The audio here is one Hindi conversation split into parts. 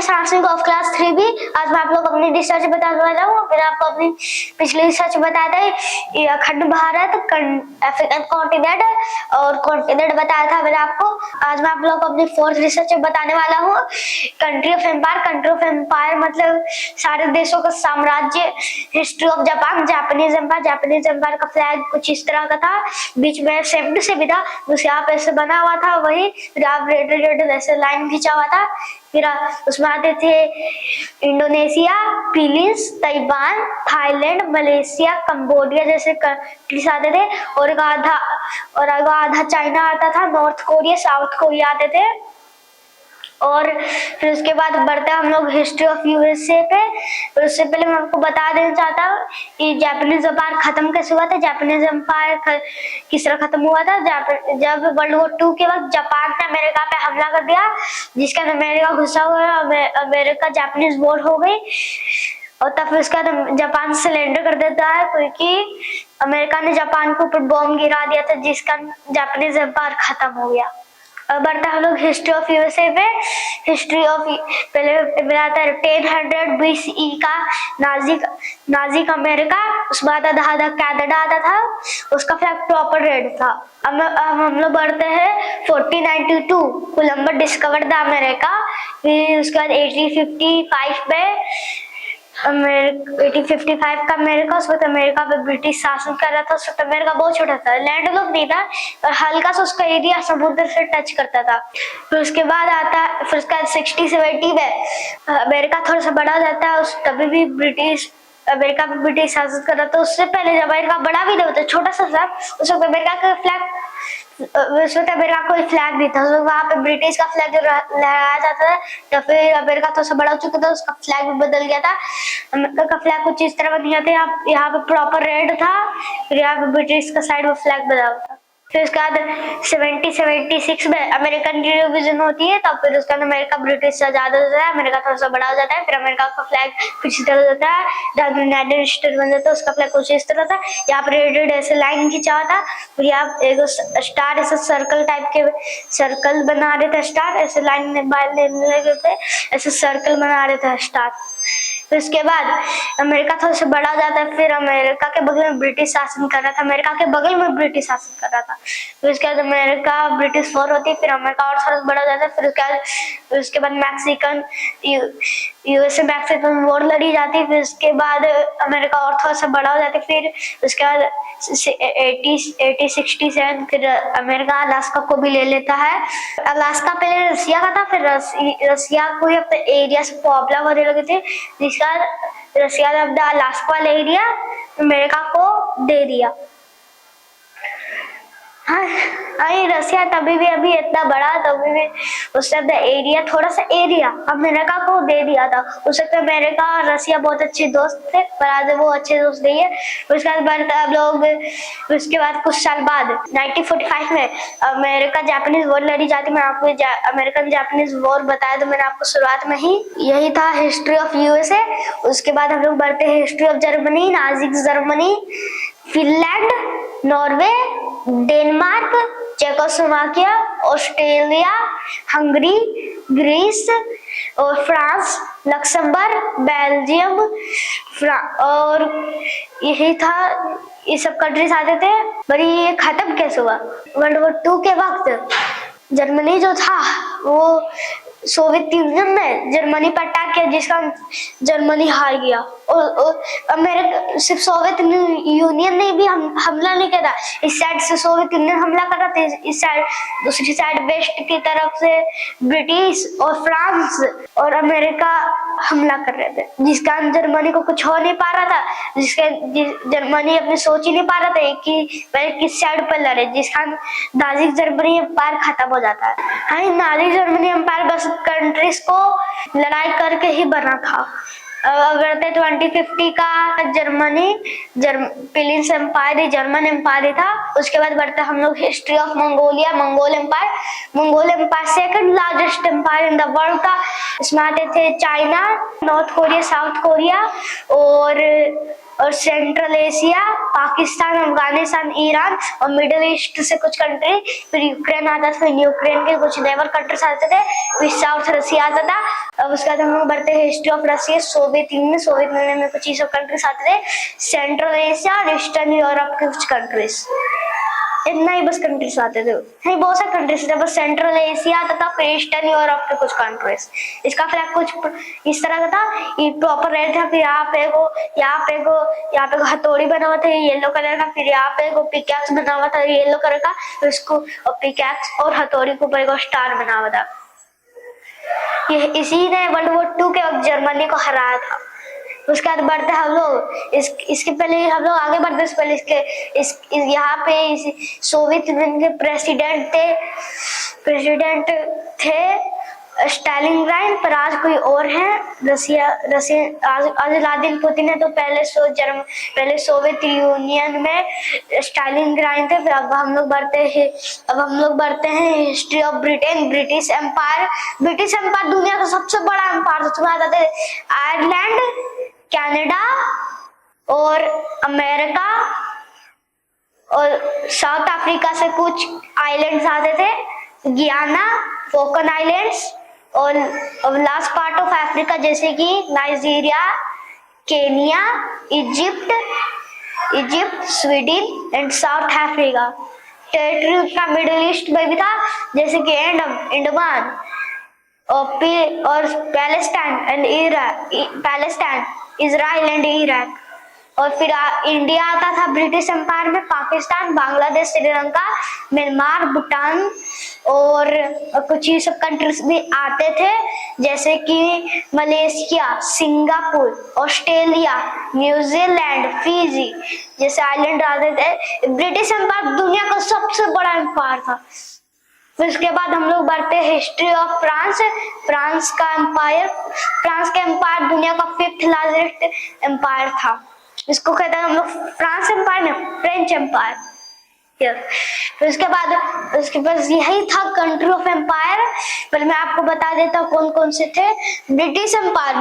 साइंस ऑफ क्लास 3 भी। आज मैं आप लोग अपनी रिसर्च बताने वाला हूँ। फिर आपको अपनी पिछली रिसर्च बताया था अखंड भारत, अफ्रीकन कॉन्टिनेंट और कॉन्टिनेंट बताया था मैंने आपको। आज मैं आप लोग को अपनी फोर्थ रिसर्च बताने वाला हूँ country of empire. Country of empire मतलब सारे देशों का साम्राज्य। History of Japan, Japanese empire. Japanese empire का फ्लैग कुछ इस तरह का था, बीच में सेम टू सेम था, उसे आप ऐसे बना हुआ था वही, फिर आप रेड रेड ऐसे लाइन खींचा हुआ था। फिर उसमें आते थे Indonesia, Philippines, Taiwan, Thailand, Malaysia, Cambodia जैसे कंट्रीज आते थे, और आधा चाइना आता था, नॉर्थ कोरिया, साउथ कोरिया आते थे। और फिर उसके बाद बढ़ते हम लोग हिस्ट्री ऑफ यूएसए पे। तो उससे पहले मैं आपको बता देना चाहता हूँ कि जापानीज एम्पायर खत्म कैसे हुआ था। जापानीज एम्पायर किस तरह खत्म हुआ था, जब वर्ल्ड वॉर 2 के वक्त जापान ने अमेरिका पे हमला कर दिया, जिसका अमेरिका गुस्सा हुआ, अमेरिका जापानीज वॉर हो गई, और तब उसका जापान सरेंडर कर देता है क्योंकि अमेरिका ने जापान के ऊपर बॉम्ब गिरा दिया था, जिसका जापानीज एम्पायर खत्म हो गया। बढ़ते हम लोग हिस्ट्री ऑफ यूएसए पे। हिस्ट्री ऑफ पहले बताता है 1000 BCE का नाजिक अमेरिका, उसके बाद आधा कनाडा आता था, उसका फ्लैग प्रॉपर रेड था। अब हम लोग बढ़ते हैं 1492, कोलंबस डिस्कवर्ड द अमेरिका। फिर उसके बाद 1855 में 1855 का अमेरिका, उस वक्त अमेरिका पे ब्रिटिश शासन कर रहा था। उस वक्त अमेरिका बहुत छोटा था, लैंड लॉक नहीं था, और हल्का सा उसका एरिया समुद्र से टच करता था। फिर उसके बाद आता, फिर उसका 60-70 में अमेरिका थोड़ा सा बड़ा हो जाता है। तभी भी अमेरिका पे ब्रिटिश शासन कर रहा था। उससे पहले जब अमेरिका बड़ा भी नहीं होता, छोटा सा था, उस वक्त अमेरिका का फ्लैग, उस वक्त अमेरिका कोई फ्लैग नहीं था, वहां पे ब्रिटिश का फ्लैग लहराया जाता था। तो फिर अमेरिका थोड़ा सा बड़ा हो चुका था, उसका फ्लैग भी बदल गया था। अमेरिका का फ्लैग कुछ इस तरह बन गया था, यहाँ पे प्रॉपर रेड था, फिर यहाँ पे ब्रिटिश का साइड में फ्लैग बना हुआ था। फिर उसके बाद 70-76 में अमेरिकन डिवीजन होती है, तब फिर उसके बाद अमेरिका ब्रिटिश से आजाद हो जाता है, अमेरिका थोड़ा सा बड़ा हो जाता है, फिर अमेरिका का फ्लैग कुछ इस तरह होता है, यूनाइटेड स्टेट बन जाता है, उसका फ्लैग कुछ इस तरह था, यहाँ पर रेड ऐसे लाइन खींचा हुआ था, फिर यहाँ एक स्टार ऐसे सर्कल टाइप के सर्कल बना रहे थे, स्टार ऐसे लाइन लगे थे, ऐसे सर्कल बना रहे थे स्टार। फिर उसके बाद अमेरिका थोड़ा सा बड़ा हो जाता है, फिर अमेरिका के बगल में ब्रिटिश शासन कर रहा था, अमेरिका के बगल में ब्रिटिश शासन कर रहा था। फिर उसके बाद अमेरिका ब्रिटिश वॉर होती है, फिर अमेरिका और थोड़ा बड़ा हो जाता है। फिर उसके बाद मैक्सिकन यूएसए मैक्सिकन वॉर लड़ी जाती है। फिर उसके बाद अमेरिका और थोड़ा सा बड़ा हो जाता है। फिर उसके बाद 1867 फिर अमेरिका अलास्का को भी ले लेता है। अलास्का पहले रसिया का था, फिर रसिया को ही अपने एरिया से प्रॉब्लम होने लगी थी, जिसका रसिया ने अपना अलास्का वाला एरिया अमेरिका को दे दिया। हाँ, रसिया तभी भी अभी इतना बड़ा, तभी भी उसने अपना एरिया, थोड़ा सा एरिया अमेरिका को दे दिया था। उस वक्त अमेरिका और रसिया बहुत अच्छे दोस्त थे, पर आज वो अच्छे दोस्त नहीं है। उसके बाद लोग, उसके बाद कुछ साल बाद 1945 में अमेरिका जापानीज वॉर लड़ी जाती। मैं आपको अमेरिकन जापानीज वॉर बताया तो मैंने आपको शुरुआत में ही, यही था हिस्ट्री ऑफ यूएसए। उसके बाद हम लोग बढ़ते हैं हिस्ट्री ऑफ जर्मनी। नाजिक Germany, Finland, Norway, Denmark, Czechoslovakia, Australia, Hungary, Greece और फ्रांस, लक्समबर्ग, बेल्जियम, और यही था, ये सब कंट्रीज आते थे। पर ये खत्म कैसे हुआ? वर्ल्ड वॉर 2 के वक्त जर्मनी जो था वो सोवियत यूनियन ने जर्मनी पर अटैक किया, जिसका जर्मनी हार गया। और अमेरिका, सिर्फ सोवियत यूनियन ने भी हमला नहीं किया था, इस साइड से सोवियत यूनियन हमला कर रहा था, इस साइड, दूसरी साइड वेस्ट की तरफ से ब्रिटिश और फ्रांस और अमेरिका हमला कर रहे थे, जिसका जर्मनी को कुछ हो नहीं पा रहा था, जर्मनी अपनी सोच ही नहीं पा रहा था कि पहले किस साइड पर लड़े, जिसका नाजी जर्मनी एम्पायर खत्म हो जाता है। हाँ, नाजी जर्मनी एम्पायर बस कंट्रीज को लड़ाई करके ही बना था। अगर 2050 का Germany Philippines empire German empire था। उसके बाद बढ़ते हम लोग history of Mongolia, Mongol empire second largest empire in the world था। इसमें आते थे China, North Korea, South Korea और और Central Asia, Pakistan, Afghanistan, Iran और मिडिल ईस्ट से कुछ कंट्री, फिर यूक्रेन आता था, फिर यूक्रेन के कुछ नेबर कंट्रीज आते थे, फिर साउथ रसिया आता था। अब उसके बाद हम लोग बढ़ते हैं history of Russia. Soviet Union में कुछ ये सब कंट्रीज आते थे, सेंट्रल एशिया और ईस्टर्न यूरोप के कुछ कंट्रीज, इतना ही बस कंट्रीज आते थे। नहीं, बहुत सारे कंट्रीज थे, बस सेंट्रल एशिया आता था, फिर ईस्टर्न यूरोप के कुछ कंट्रीज। इसका फ्लैग कुछ इस तरह का था, ये प्रॉपर रेड था, फिर यहाँ पे हथौड़ी बना हुआ था येलो कलर का, फिर यहाँ पे पिकैक्स बना हुआ था येलो कलर का, फिर उसको पिकैक्स और हथौड़ी के ऊपर स्टार बना हुआ था। ये इसी ने वर्ल्ड वॉर 2 के वक्त जर्मनी को हराया था। उसके बाद बढ़ते हम लोग इसके पहले हम लोग आगे बढ़ते, इससे पहले यहाँ पे सोवियत यूनियन के प्रेसिडेंट थे स्टालिनग्राड, पर आज कोई और है। रसिया आज व्लादिमीर पुतिन है। तो पहले सोवियत यूनियन में स्टालिनग्राड थे। फिर अब हम लोग बढ़ते हैं history of Britain. British empire दुनिया का सबसे बड़ा एम्पायर था। तुम्हें बताते हैं आयरलैंड, कनाडा और अमेरिका और साउथ अफ्रीका से कुछ आइलैंड्स आते थे, गियाना, फोकन आइलैंड्स और लास्ट पार्ट ऑफ अफ्रीका जैसे कि Nigeria, Kenya, Egypt, Sweden and South Africa. Territory का मिडिल ईस्ट में भी था, जैसे कि अंडमान और पैलेस्टाइन, इजराइल एंड इराक। और फिर इंडिया आता था ब्रिटिश एम्पायर में। पाकिस्तान, बांग्लादेश, श्रीलंका, म्यांमार, भूटान और कुछ ये सब कंट्रीज भी आते थे, जैसे कि Malaysia, Singapore, Australia, New Zealand, Fiji जैसे आइलैंड आते थे। ब्रिटिश एम्पायर दुनिया का सबसे बड़ा एम्पायर था। फिर उसके बाद हम लोग बढ़ते हैं हिस्ट्री ऑफ फ्रांस। फ्रांस का एम्पायर दुनिया का 5th लार्जेस्ट एम्पायर था। इसको कहते हैं हम लोग फ्रांस एम्पायर में फ्रेंच एम्पायर। फिर उसके बाद यही था कंट्री ऑफ एम्पायर। पहले मैं आपको बता देता हूँ कौन कौन से थे। ब्रिटिश एम्पायर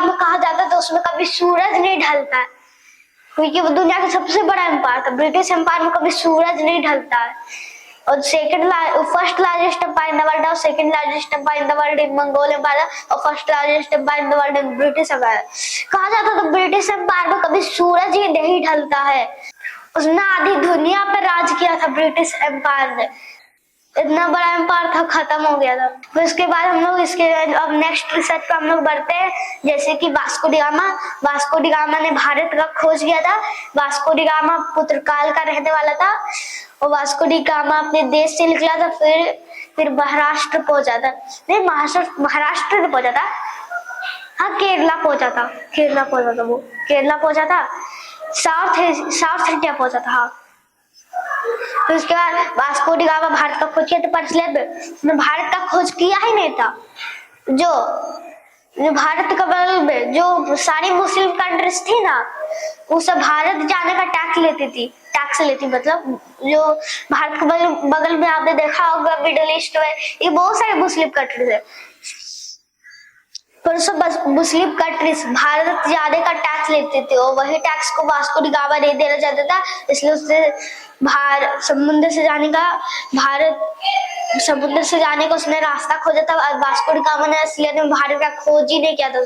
में कहा जाता था उसमें कभी सूरज नहीं ढलता है, क्योंकि वो दुनिया का सबसे बड़ा एम्पायर था। ब्रिटिश एम्पायर में कभी सूरज नहीं ढलता है। और first largest empire in the world और second largest empire in the world in Mongol empire और first largest empire in the world in British empire. कहा जाता था ब्रिटिश एम्पायर में कभी सूरज ही नहीं ढलता है। उसने आधी दुनिया पर राज किया था ब्रिटिश एम्पायर ने। इतना बड़ा एम्पायर था, खत्म हो गया था। फिर उसके बाद हम लोग अब नेक्स्ट रिसर्च पे हम लोग बढ़ते हैं, जैसे कि वास्को डी गामा ने भारत का खोज किया था। वास्को डी गामा पुर्तगाल का रहने वाला था और वास्को डी गामा अपने देश से निकला था, फिर महाराष्ट्र पहुंचा था। नहीं, महाराष्ट्र नहीं पहुंचा था, हाँ केरला पहुंचा था। साउथ इंडिया पहुंचा था। हाँ, फिर उसके बाद वास्को डी गामा भारत का खोज किया, तो उसने भारत का खोज किया ही नहीं था। जो भारत का बगल में जो सारी मुस्लिम कंट्रीज थी ना, वो सब भारत जाने का टैक्स लेती मतलब जो भारत के बगल में आपने देखा होगा मिडिल ईस्ट में, ये बहुत सारे मुस्लिम कंट्रीज है, पर सब मुस्लिम कंट्रीज भारत जाने का टैक्स लेते थे और वही टैक्स को वास्को डी गामा नहीं देना चाहता था। इसलिए उसने समुद्र से जाने का उसने रास्ता खोजा था। वास्को डी गामा ने इसलिए भारत का खोज ही नहीं किया था।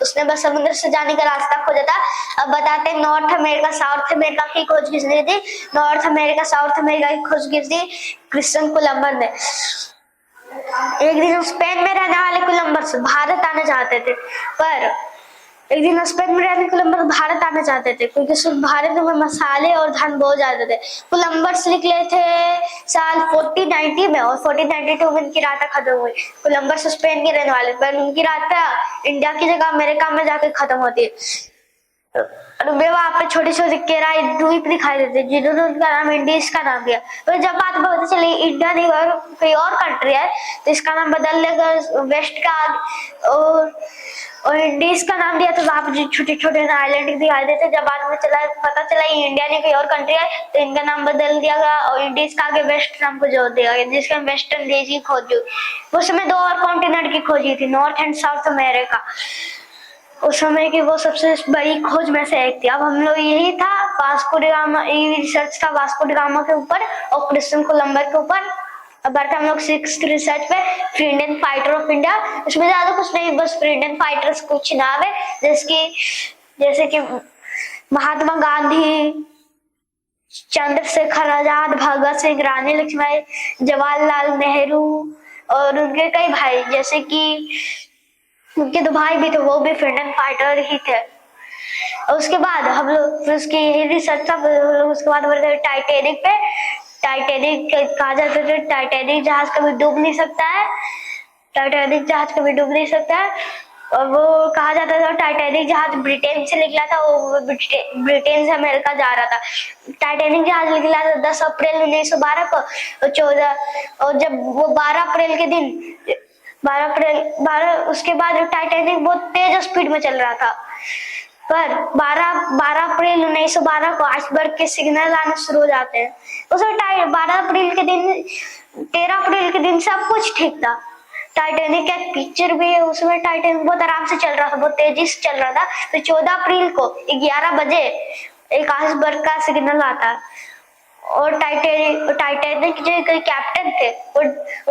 उसने बस समुद्र से जाने का रास्ता खोजा था। अब बताते हैं नॉर्थ अमेरिका साउथ अमेरिका की खोज किसने की थी। नॉर्थ अमेरिका साउथ अमेरिका की खोज की थी क्रिश्चियन कोलंबस ने। एक दिन स्पेन में रहने वाले कोलंबस भारत आना चाहते थे, क्योंकि सिर्फ भारत में मसाले और धान बहुत ज्यादा थे। कोलंबस निकले थे साल 1490 में और 1492 में उनकी यात्रा खत्म हुई। कोलंबस स्पेन के रहने वाले, पर उनकी यात्रा इंडिया की जगह अमेरिका में जाकर खत्म होती है। वहां पे छोटी छोटी केराई द्वीप दिखाई देते, जिन्होंने उनका नाम इंडीज का नाम दिया। तो जब बात पता चली इंडिया नहीं और कोई और कंट्री है, तो इसका नाम बदल देकर वेस्ट का और इंडीज का नाम दिया। तो वहां पे छोटे छोटे आइलैंड दिखाई देते। जब बाद में पता चला इंडिया नहीं कोई और कंट्री है, तो इनका नाम बदल दिया गया और इंडीज का आगे वेस्ट नाम को जोड़ दिया गया, जिसका वेस्ट इंडीज की खोज हुई। उस समय 2 और कॉन्टिनेंट की खोज हुई थी, नॉर्थ एंड साउथ अमेरिका। उस समय की वो सबसे बड़ी खोज में से एक थी। अब हम लोग यही था वास्को डी गामा, ये रिसर्च था वास्को डी गामा के ऊपर और क्रिस्टोफर कोलंबस के ऊपर। अब बढ़ते हम लोग 6th रिसर्च पे, फ्रीडम फाइटर ऑफ इंडिया। इसमें ज्यादा कुछ नहीं, बस फ्रीडम फाइटर्स कुछ नाम है, जैसे कि महात्मा गांधी, चंद्रशेखर आजाद, भगत सिंह, रानी लक्ष्मीबाई, जवाहरलाल नेहरू और उनके कई भाई, जैसे कि उनके 2 भाई भी थे, वो भी फ्रीडम फाइटर ही थे। और उसके बाद हम लोग फिर उसकी यही रिसर्च था। उसके बाद बढ़ते टाइटैनिक पे। टाइटैनिक कहा जाता है टाइटैनिक जहाज कभी डूब नहीं सकता है, टाइटैनिक जहाज कभी डूब नहीं सकता है। और वो कहा जाता था टाइटैनिक जहाज ब्रिटेन से निकला था, वो ब्रिटेन से अमेरिका जा रहा था। टाइटैनिक जहाज निकला था 10 अप्रैल 1912 को और जब वो 12 अप्रैल के दिन 12 उसके बाद टाइटैनिक बहुत तेज स्पीड में चल रहा था, पर 12 अप्रैल 1912 को आइसबर्ग के सिग्नल आने शुरू हो जाते हैं। उस 12 अप्रैल के दिन 13 अप्रैल के दिन सब कुछ ठीक था। टाइटैनिक का पिक्चर भी है, उसमें टाइटैनिक बहुत आराम से चल रहा था, बहुत तेजी से चल रहा था। तो 14 अप्रैल को 11 बजे एक आइसबर्ग का सिग्नल आता और टाइटैनिक जो कोई कैप्टन थे वो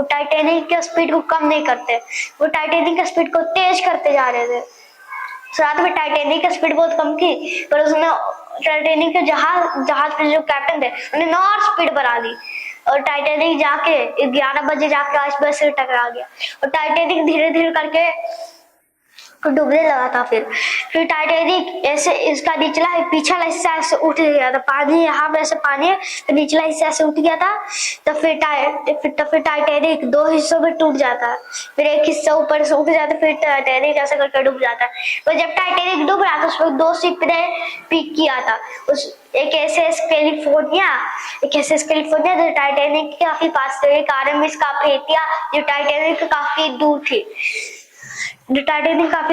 टाइटैनिक के स्पीड को कम नहीं करते, वो टाइटैनिक के स्पीड को तेज करते जा रहे थे। साथ में टाइटैनिक की स्पीड बहुत कम थी, पर उसने टाइटैनिक के जहाज पे जो कैप्टन थे उन्हें और स्पीड बढ़ा दी और टाइटैनिक जाके 11 बजे जाके आइसबर्ग से टकरा गया और टाइटैनिक धीरे धीरे करके डूबने लगा था। फिर टाइटैनिक ऐसे इसका पिछला हिस्सा ऐसे उठ गया था, पानी यहाँ पे ऐसे पानी है तो निचला हिस्सा ऐसे उठ गया था। तो फिर टाइटैनिक 2 हिस्सों में टूट जाता है, फिर एक हिस्सा ऊपर से उठ जाता है, फिर टाइटैनिक ऐसे करके डूब जाता है। तो जब टाइटैनिक डूब रहा था उसमें 2 शिप ने पिक किया था, एक एसएस कैलिफोर्निया जो टाइटैनिक के काफी पास थे, एक आरएमएस काप्रेटिया जो टाइटैनिक काफी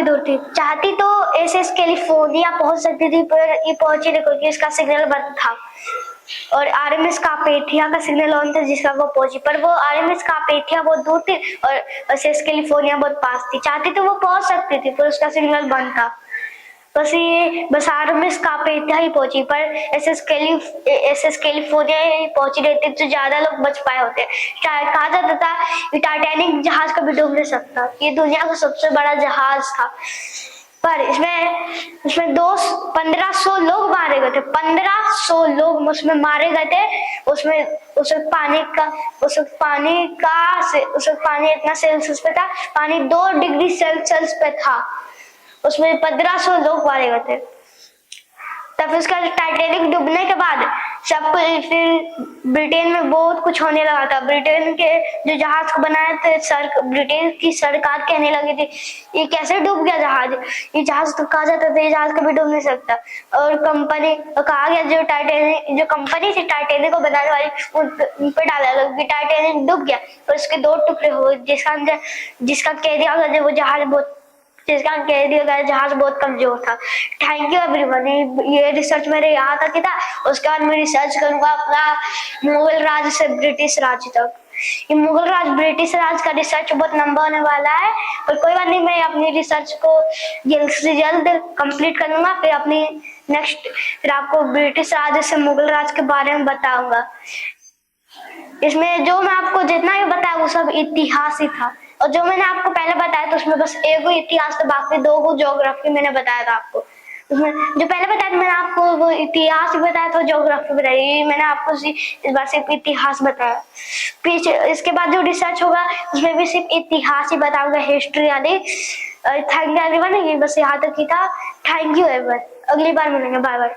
दूर थी, चाहती तो एसएस कैलिफोर्निया पहुंच सकती थी, पर ये पहुंची नहीं क्योंकि इसका सिग्नल बंद था और आरएमएस कापेटिया का सिग्नल ऑन था जिसका वो पहुंची, पर वो आरएमएस कापेटिया बहुत दूर थी और एसएस कैलिफोर्निया बहुत पास थी। चाहती तो वो पहुंच सकती थी पर उसका सिग्नल बंद था। बस आरएमएस कापेटिया ही पहुंची, पर एसएस कैलिफोर्निया ही पहुंची रहती तो ज्यादा लोग बच पाए होते। कहा जाता था कि टाइटैनिक जहाज कभी डूब नहीं सकता, ये दुनिया का सबसे बड़ा जहाज था, पर इसमें 1500 लोग मारे गए थे, 1500 लोग उसमें मारे गए थे। उस वक्त पानी इतना सेल्सियस पे था, पानी 2 डिग्री सेल्सियस पे था, उसमें 1500 लोग मारे गए थे। तब उसका टाइटैनिक डूबने के बाद फिर ब्रिटेन में बहुत कुछ होने लगा था। ब्रिटेन के जो जहाज को बनाए थे ब्रिटेन की सरकार कहने लगी थी ये कैसे डूब गया जहाज, ये जहाज तो कहा जाता था ये जहाज कभी डूब नहीं सकता। और कहा गया जो कंपनी थी टाइटैनिक को बनाने वाली उन पे डाला लगा कि टाइटैनिक डूब गया और उसके 2 टुकड़े हो गए, जिसका कह दिया गया वो जहाज बहुत कमजोर था। Thank you everyone. ये रिसर्च मेरे यहाँ तक ही था, उसके बाद मैं रिसर्च करूंगा अपना मुगल राज से ब्रिटिश राज तक। ये मुगल राज ब्रिटिश राज का रिसर्च बहुत लंबा होने वाला है, पर कोई बात नहीं, मैं अपनी रिसर्च को जल्द से जल्द कंप्लीट कर लूंगा। फिर आपको ब्रिटिश राज से मुगल राज के बारे में बताऊंगा। इसमें जो मैं आपको जितना भी बताया वो सब इतिहास ही था, और जो मैंने आपको पहले बताया तो उसमें बस एक ही इतिहास था, बाकी 2 को ज्योग्राफी मैंने बताया था आपको। उसमें जो पहले बताया था मैंने आपको वो इतिहास बताया था, ज्योग्राफी बताई, मैंने आपको इस बार सिर्फ इतिहास बताया। पीछे इसके बाद जो रिसर्च होगा उसमें भी सिर्फ इतिहास ही बताऊंगा, हिस्ट्री वाली। थैंक यू एवरीवन, ये बस यहाँ तक ही था। थैंक यू एवरीवन, अगली बार मिलेंगे, बाय बाय।